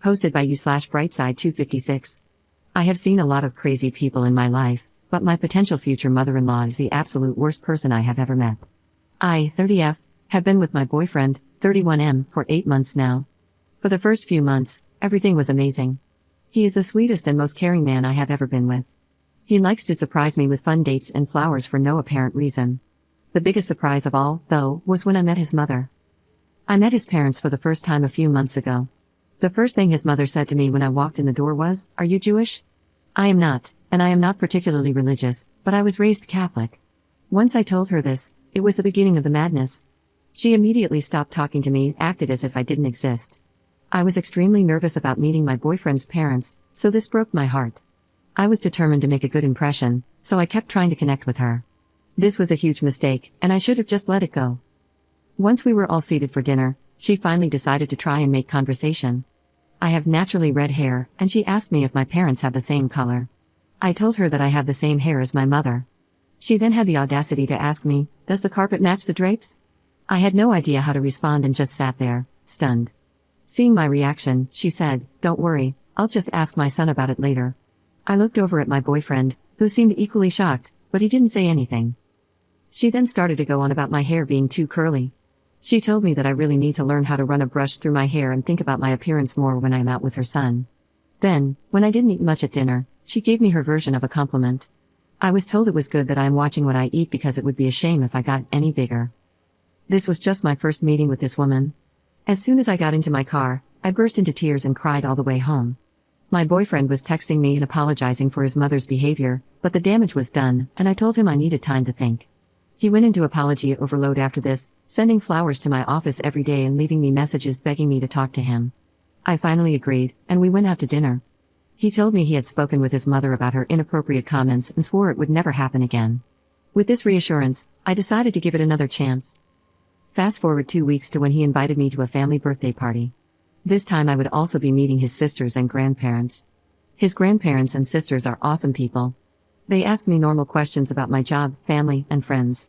Hosted by you/Brightside256. I have seen a lot of crazy people in my life, but my potential future mother-in-law is the absolute worst person I have ever met. I, 30F, have been with my boyfriend, 31M, for 8 months now. For the first few months, everything was amazing. He is the sweetest and most caring man I have ever been with. He likes to surprise me with fun dates and flowers for no apparent reason. The biggest surprise of all, though, was when I met his mother. I met his parents for the first time a few months ago. The first thing his mother said to me when I walked in the door was, "Are you Jewish?" I am not, and I am not particularly religious, but I was raised Catholic. Once I told her this, it was the beginning of the madness. She immediately stopped talking to me and acted as if I didn't exist. I was extremely nervous about meeting my boyfriend's parents, so this broke my heart. I was determined to make a good impression, so I kept trying to connect with her. This was a huge mistake, and I should have just let it go. Once we were all seated for dinner, she finally decided to try and make conversation. I have naturally red hair, and she asked me if my parents have the same color. I told her that I have the same hair as my mother. She then had the audacity to ask me, "Does the carpet match the drapes?" I had no idea how to respond and just sat there, stunned. Seeing my reaction, she said, "Don't worry, I'll just ask my son about it later." I looked over at my boyfriend, who seemed equally shocked, but he didn't say anything. She then started to go on about my hair being too curly. She told me that I really need to learn how to run a brush through my hair and think about my appearance more when I'm out with her son. Then, when I didn't eat much at dinner, she gave me her version of a compliment. I was told it was good that I am watching what I eat because it would be a shame if I got any bigger. This was just my first meeting with this woman. As soon as I got into my car, I burst into tears and cried all the way home. My boyfriend was texting me and apologizing for his mother's behavior, but the damage was done, and I told him I needed time to think. He went into apology overload after this, sending flowers to my office every day and leaving me messages begging me to talk to him. I finally agreed, and we went out to dinner. He told me he had spoken with his mother about her inappropriate comments and swore it would never happen again. With this reassurance, I decided to give it another chance. Fast forward 2 weeks to when he invited me to a family birthday party. This time I would also be meeting his sisters and grandparents. His grandparents and sisters are awesome people. They asked me normal questions about my job, family, and friends.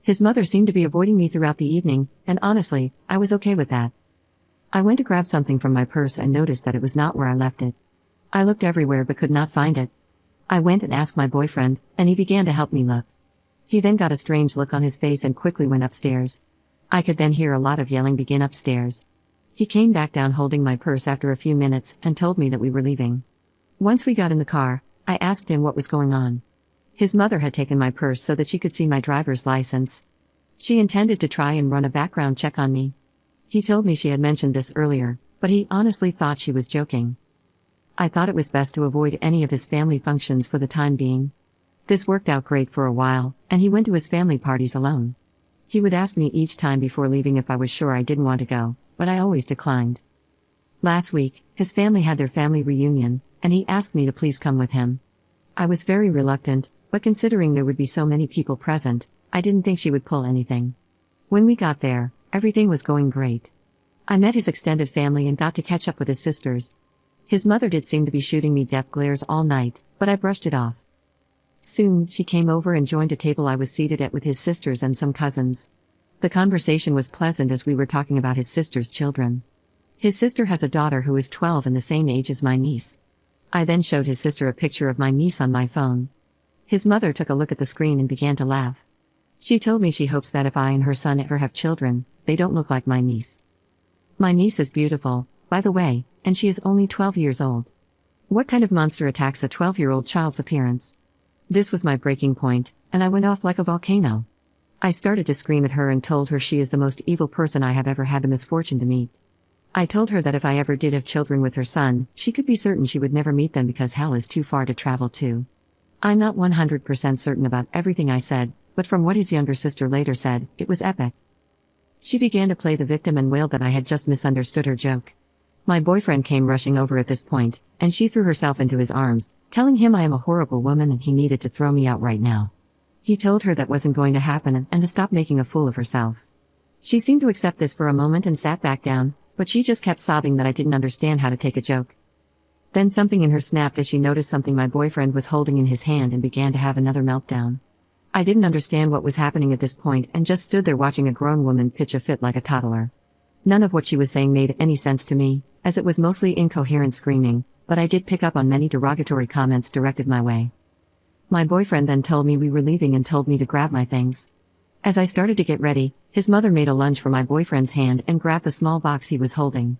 His mother seemed to be avoiding me throughout the evening, and honestly, I was okay with that. I went to grab something from my purse and noticed that it was not where I left it. I looked everywhere but could not find it. I went and asked my boyfriend, and he began to help me look. He then got a strange look on his face and quickly went upstairs. I could then hear a lot of yelling begin upstairs. He came back down holding my purse after a few minutes and told me that we were leaving. Once we got in the car, I asked him what was going on. His mother had taken my purse so that she could see my driver's license. She intended to try and run a background check on me. He told me she had mentioned this earlier, but he honestly thought she was joking. I thought it was best to avoid any of his family functions for the time being. This worked out great for a while, and he went to his family parties alone. He would ask me each time before leaving if I was sure I didn't want to go, but I always declined. Last week, his family had their family reunion, and he asked me to please come with him. I was very reluctant, but considering there would be so many people present, I didn't think she would pull anything. When we got there, everything was going great. I met his extended family and got to catch up with his sisters. His mother did seem to be shooting me death glares all night, but I brushed it off. Soon, she came over and joined a table I was seated at with his sisters and some cousins. The conversation was pleasant as we were talking about his sister's children. His sister has a daughter who is 12 and the same age as my niece. I then showed his sister a picture of my niece on my phone. His mother took a look at the screen and began to laugh. She told me she hopes that if I and her son ever have children, they don't look like my niece. My niece is beautiful, by the way, and she is only 12 years old. What kind of monster attacks a 12-year-old child's appearance? This was my breaking point, and I went off like a volcano. I started to scream at her and told her she is the most evil person I have ever had the misfortune to meet. I told her that if I ever did have children with her son, she could be certain she would never meet them because hell is too far to travel to. I'm not 100% certain about everything I said, but from what his younger sister later said, it was epic. She began to play the victim and wailed that I had just misunderstood her joke. My boyfriend came rushing over at this point, and she threw herself into his arms, telling him I am a horrible woman and he needed to throw me out right now. He told her that wasn't going to happen and to stop making a fool of herself. She seemed to accept this for a moment and sat back down, but she just kept sobbing that I didn't understand how to take a joke. Then something in her snapped as she noticed something my boyfriend was holding in his hand and began to have another meltdown. I didn't understand what was happening at this point and just stood there watching a grown woman pitch a fit like a toddler. None of what she was saying made any sense to me, as it was mostly incoherent screaming, but I did pick up on many derogatory comments directed my way. My boyfriend then told me we were leaving and told me to grab my things. As I started to get ready, his mother made a lunge for my boyfriend's hand and grabbed the small box he was holding.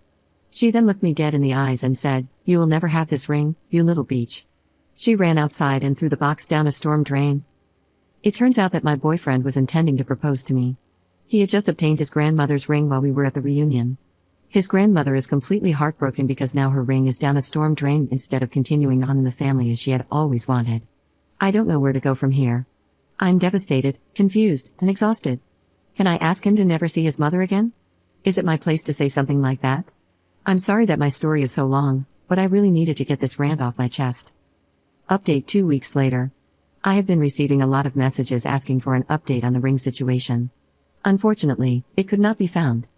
She then looked me dead in the eyes and said, "You will never have this ring, you little beach." She ran outside and threw the box down a storm drain. It turns out that my boyfriend was intending to propose to me. He had just obtained his grandmother's ring while we were at the reunion. His grandmother is completely heartbroken because now her ring is down a storm drain instead of continuing on in the family as she had always wanted. I don't know where to go from here. I'm devastated, confused, and exhausted. Can I ask him to never see his mother again? Is it my place to say something like that? I'm sorry that my story is so long, but I really needed to get this rant off my chest. Update 2 weeks later. I have been receiving a lot of messages asking for an update on the ring situation. Unfortunately, it could not be found.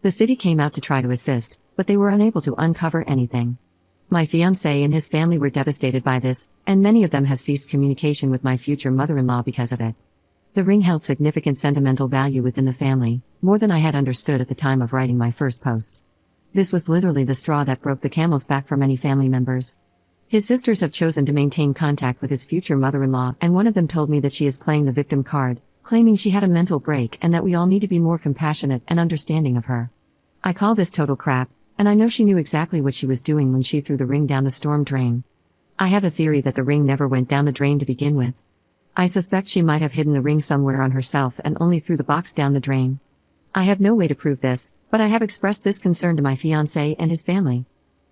The city came out to try to assist, but they were unable to uncover anything. My fiancé and his family were devastated by this, and many of them have ceased communication with my future mother-in-law because of it. The ring held significant sentimental value within the family, more than I had understood at the time of writing my first post. This was literally the straw that broke the camel's back for many family members. His sisters have chosen to maintain contact with his future mother-in-law, and one of them told me that she is playing the victim card, claiming she had a mental break and that we all need to be more compassionate and understanding of her. I call this total crap, and I know she knew exactly what she was doing when she threw the ring down the storm drain. I have a theory that the ring never went down the drain to begin with. I suspect she might have hidden the ring somewhere on herself and only threw the box down the drain. I have no way to prove this, but I have expressed this concern to my fiancé and his family.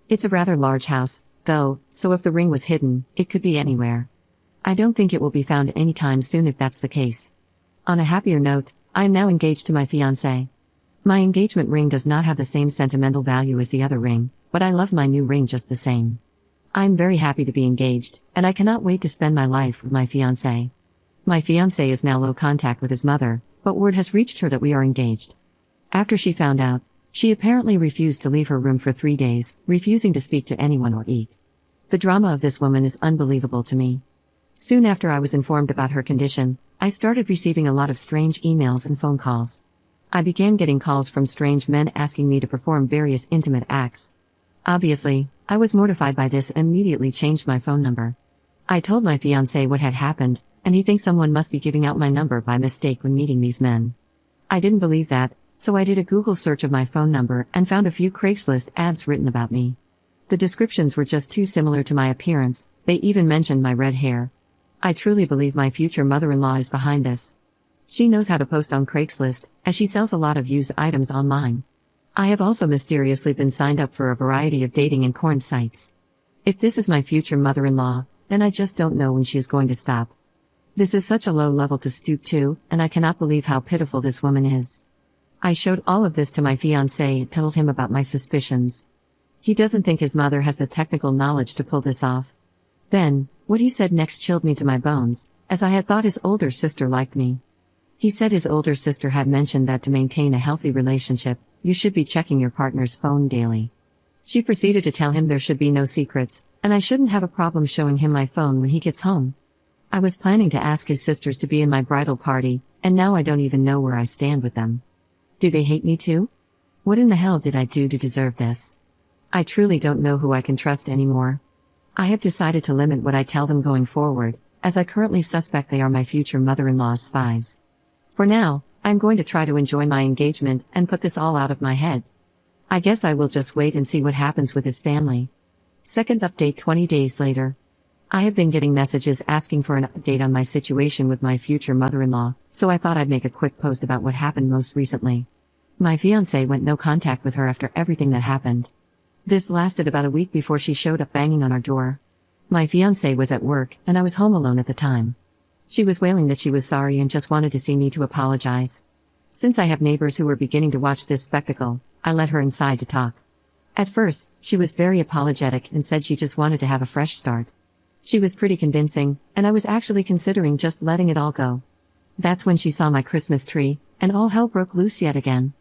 It's a rather large house, though, so if the ring was hidden, it could be anywhere. I don't think it will be found anytime soon if that's the case. On a happier note, I am now engaged to my fiancé. My engagement ring does not have the same sentimental value as the other ring, but I love my new ring just the same. I'm very happy to be engaged, and I cannot wait to spend my life with my fiancé. My fiancé is now low contact with his mother, but word has reached her that we are engaged. After she found out, she apparently refused to leave her room for 3 days, refusing to speak to anyone or eat. The drama of this woman is unbelievable to me. Soon after I was informed about her condition, I started receiving a lot of strange emails and phone calls. I began getting calls from strange men asking me to perform various intimate acts. Obviously, I was mortified by this and immediately changed my phone number. I told my fiancé what had happened, and he thinks someone must be giving out my number by mistake when meeting these men. I didn't believe that, so I did a Google search of my phone number and found a few Craigslist ads written about me. The descriptions were just too similar to my appearance, they even mentioned my red hair. I truly believe my future mother-in-law is behind this. She knows how to post on Craigslist, as she sells a lot of used items online. I have also mysteriously been signed up for a variety of dating and porn sites. If this is my future mother-in-law, then I just don't know when she is going to stop. This is such a low level to stoop to, and I cannot believe how pitiful this woman is. I showed all of this to my fiancé and told him about my suspicions. He doesn't think his mother has the technical knowledge to pull this off. Then, what he said next chilled me to my bones, as I had thought his older sister liked me. He said his older sister had mentioned that to maintain a healthy relationship, you should be checking your partner's phone daily. She proceeded to tell him there should be no secrets, and I shouldn't have a problem showing him my phone when he gets home. I was planning to ask his sisters to be in my bridal party, and now I don't even know where I stand with them. Do they hate me too? What in the hell did I do to deserve this? I truly don't know who I can trust anymore. I have decided to limit what I tell them going forward, as I currently suspect they are my future mother-in-law's spies. For now, I'm going to try to enjoy my engagement and put this all out of my head. I guess I will just wait and see what happens with his family. Second update 20 days later. I have been getting messages asking for an update on my situation with my future mother-in-law, so I thought I'd make a quick post about what happened most recently. My fiancé went no contact with her after everything that happened. This lasted about a week before she showed up banging on our door. My fiancé was at work, and I was home alone at the time. She was wailing that she was sorry and just wanted to see me to apologize. Since I have neighbors who were beginning to watch this spectacle, I let her inside to talk. At first, she was very apologetic and said she just wanted to have a fresh start. She was pretty convincing, and I was actually considering just letting it all go. That's when she saw my Christmas tree, and all hell broke loose yet again.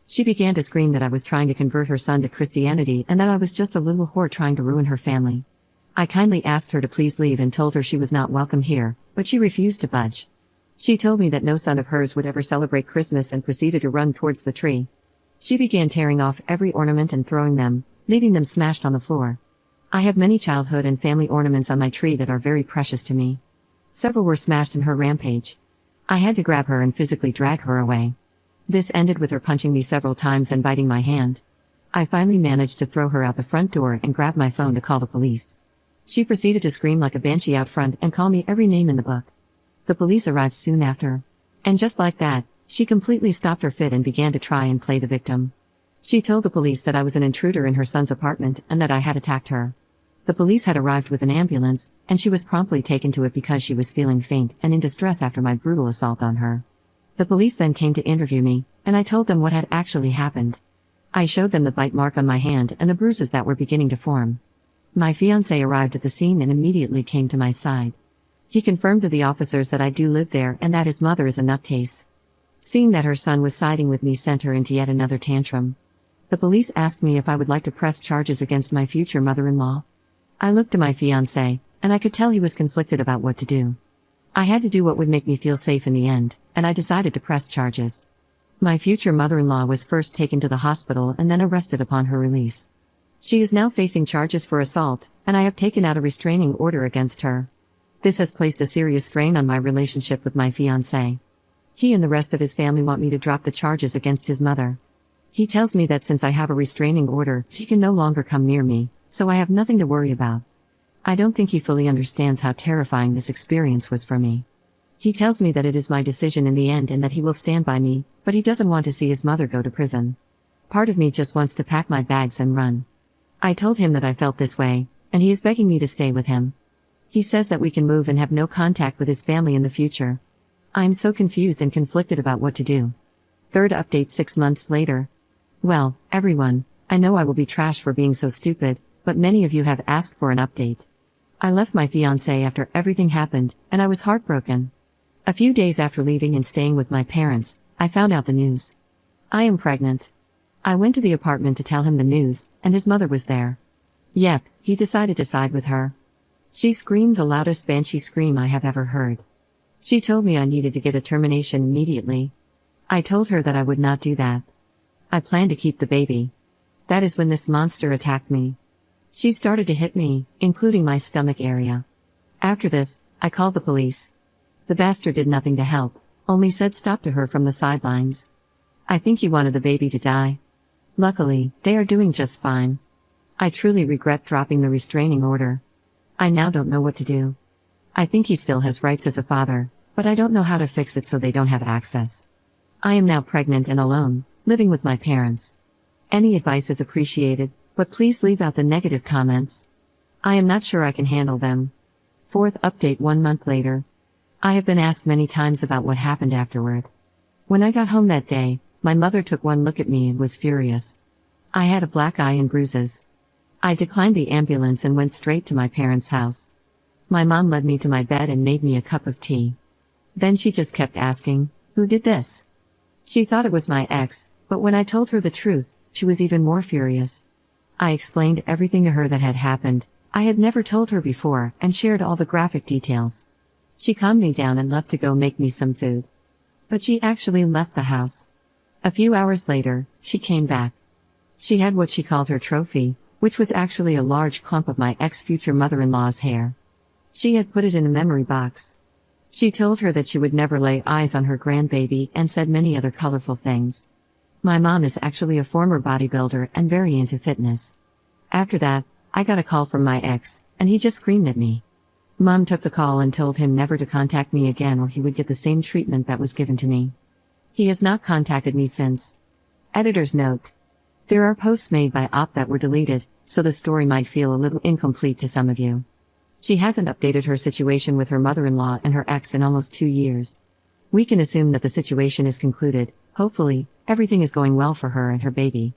She began to scream that I was trying to convert her son to Christianity and that I was just a little whore trying to ruin her family. I kindly asked her to please leave and told her she was not welcome here, but she refused to budge. She told me that no son of hers would ever celebrate Christmas and proceeded to run towards the tree. She began tearing off every ornament and throwing them, leaving them smashed on the floor. I have many childhood and family ornaments on my tree that are very precious to me. Several were smashed in her rampage. I had to grab her and physically drag her away. This ended with her punching me several times and biting my hand. I finally managed to throw her out the front door and grab my phone to call the police. She proceeded to scream like a banshee out front and call me every name in the book. The police arrived soon after. And just like that, she completely stopped her fit and began to try and play the victim. She told the police that I was an intruder in her son's apartment and that I had attacked her. The police had arrived with an ambulance, and she was promptly taken to it because she was feeling faint and in distress after my brutal assault on her. The police then came to interview me, and I told them what had actually happened. I showed them the bite mark on my hand and the bruises that were beginning to form. My fiancé arrived at the scene and immediately came to my side. He confirmed to the officers that I do live there and that his mother is a nutcase. Seeing that her son was siding with me sent her into yet another tantrum. The police asked me if I would like to press charges against my future mother-in-law. I looked to my fiancé, and I could tell he was conflicted about what to do. I had to do what would make me feel safe in the end, and I decided to press charges. My future mother-in-law was first taken to the hospital and then arrested upon her release. She is now facing charges for assault, and I have taken out a restraining order against her. This has placed a serious strain on my relationship with my fiancé. He and the rest of his family want me to drop the charges against his mother. He tells me that since I have a restraining order, she can no longer come near me, so I have nothing to worry about. I don't think he fully understands how terrifying this experience was for me. He tells me that it is my decision in the end and that he will stand by me, but he doesn't want to see his mother go to prison. Part of me just wants to pack my bags and run. I told him that I felt this way, and he is begging me to stay with him. He says that we can move and have no contact with his family in the future. I am so confused and conflicted about what to do. Third update 6 months later. Well, everyone, I know I will be trashed for being so stupid, but many of you have asked for an update. I left my fiancé after everything happened, and I was heartbroken. A few days after leaving and staying with my parents, I found out the news. I am pregnant. I went to the apartment to tell him the news, and his mother was there. Yep, he decided to side with her. She screamed the loudest banshee scream I have ever heard. She told me I needed to get a termination immediately. I told her that I would not do that. I planned to keep the baby. That is when this monster attacked me. She started to hit me, including my stomach area. After this, I called the police. The bastard did nothing to help, only said stop to her from the sidelines. I think he wanted the baby to die. Luckily, they are doing just fine. I truly regret dropping the restraining order. I now don't know what to do. I think he still has rights as a father, but I don't know how to fix it so they don't have access. I am now pregnant and alone, living with my parents. Any advice is appreciated, but please leave out the negative comments. I am not sure I can handle them. Fourth update 1 month later. I have been asked many times about what happened afterward. When I got home that day, my mother took one look at me and was furious. I had a black eye and bruises. I declined the ambulance and went straight to my parents' house. My mom led me to my bed and made me a cup of tea. Then she just kept asking, "Who did this?" She thought it was my ex, but when I told her the truth, she was even more furious. I explained everything to her that had happened. I had never told her before and shared all the graphic details. She calmed me down and left to go make me some food. But she actually left the house. A few hours later, she came back. She had what she called her trophy, which was actually a large clump of my ex-future mother-in-law's hair. She had put it in a memory box. She told her that she would never lay eyes on her grandbaby and said many other colorful things. My mom is actually a former bodybuilder and very into fitness. After that, I got a call from my ex, and he just screamed at me. Mom took the call and told him never to contact me again or he would get the same treatment that was given to me. He has not contacted me since. Editor's note. There are posts made by Op that were deleted, so the story might feel a little incomplete to some of you. She hasn't updated her situation with her mother-in-law and her ex in almost 2 years. We can assume that the situation is concluded. Hopefully, everything is going well for her and her baby.